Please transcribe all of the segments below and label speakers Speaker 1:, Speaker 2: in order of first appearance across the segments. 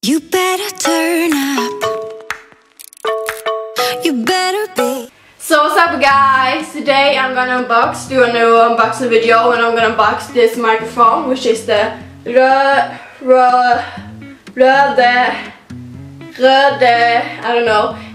Speaker 1: You better turn up. You better be.
Speaker 2: So what's up guys? Today I'm gonna do a new unboxing video, and I'm gonna unbox this microphone, which is the Røde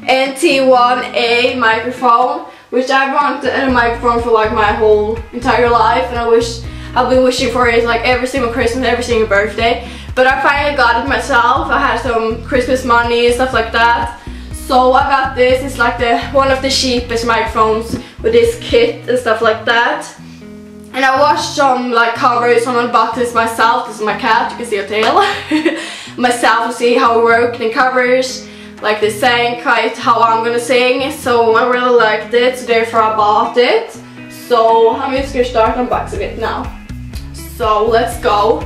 Speaker 2: Nt1-A microphone, which I wanted a microphone for like my whole entire life, and I've been wishing for it like every single Christmas, every single birthday. But I finally got it myself. I had some Christmas money and stuff like that. So I got this. It's like one of the cheapest microphones with this kit and stuff like that. And I watched some like covers on unboxings myself. This is my cat, you can see her tail. Myself to see how it worked in covers, like they sang quite how I'm gonna sing. So I really liked it, so therefore I bought it. So I'm just gonna start unboxing it now. So let's go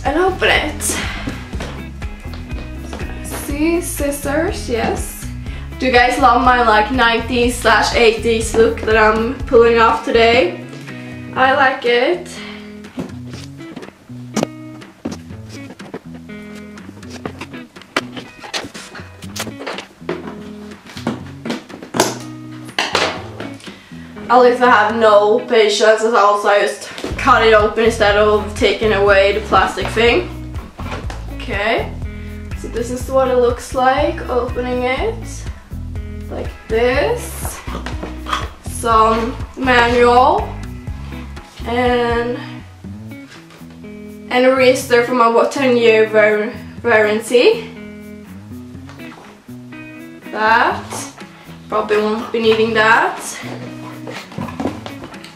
Speaker 2: and open it. See, scissors, yes. Do you guys love my like 90s/80s look that I'm pulling off today? I like it. At least I have no patience, as also I just cut it open instead of taking away the plastic thing. Okay, so this is what it looks like, opening it like this. Some manual and a register for my 10-year warranty. That, probably won't be needing that.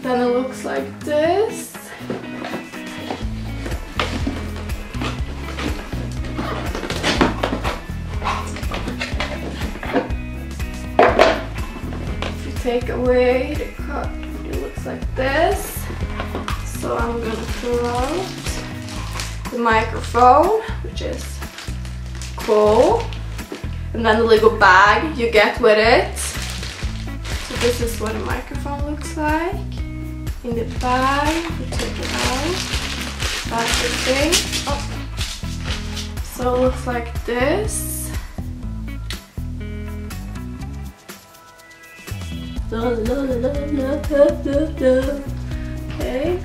Speaker 2: Then it looks like this. If you take away the cup, it looks like this. So I'm gonna pull out the microphone, which is cool. And then the little bag you get with it. So this is what a microphone looks like. In the bag, you take it out, plastic thing. Oh. So it looks like this. Okay.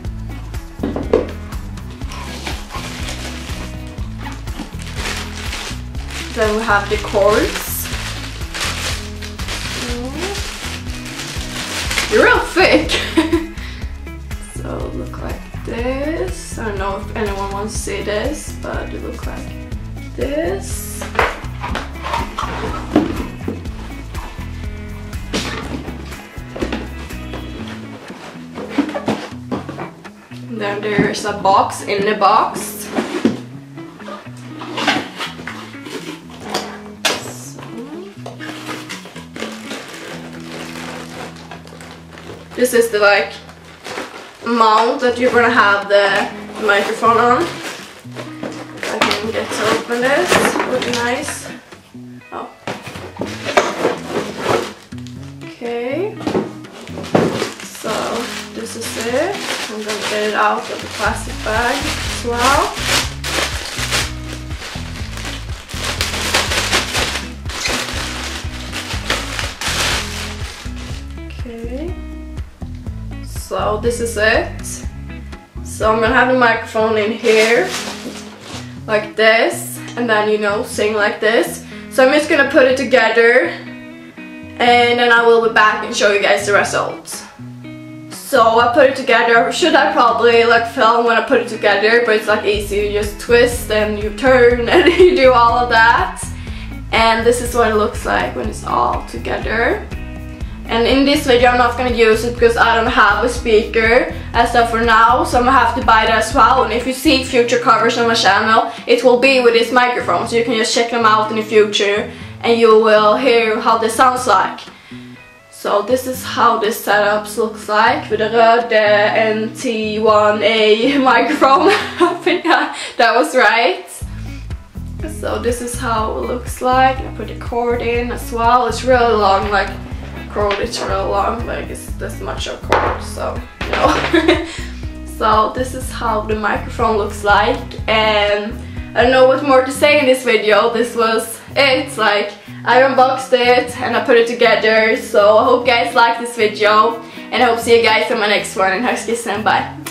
Speaker 2: Then we have the cords. You're real thick. So look like this. I don't know if anyone wants to see this, but it looks like this. And then there's a box in the box. So. This is the like mount that you're gonna have the microphone on. I can get to open this. Looks nice. Oh. Okay. So this is it. I'm gonna get it out of the plastic bag as well. Okay. So this is it. So I'm gonna have the microphone in here like this, and then sing like this. So I'm just gonna put it together, and then I will be back and show you guys the results. So I put it together. Should I probably like film when I put it together, but it's like easy. You just twist and you turn and you do all of that. And this is what it looks like when it's all together. And in this video I'm not going to use it because I don't have a speaker and stuff for now, so I'm going to have to buy that as well. And if you see future covers on my channel, it will be with this microphone, so you can just check them out in the future and you will hear how this sounds like. So this is how this setup looks like with the Røde Nt1-A microphone. I think that was right. So this is how it looks like. I put the cord in as well. It's really long, like cord is real long, but I guess this much of cord, so you know. So this is how the microphone looks like, and I don't know what more to say in this video. This was it. Like, I unboxed it and I put it together. So I hope you guys like this video, and I hope to see you guys in my next one. And hugs, kiss, and bye.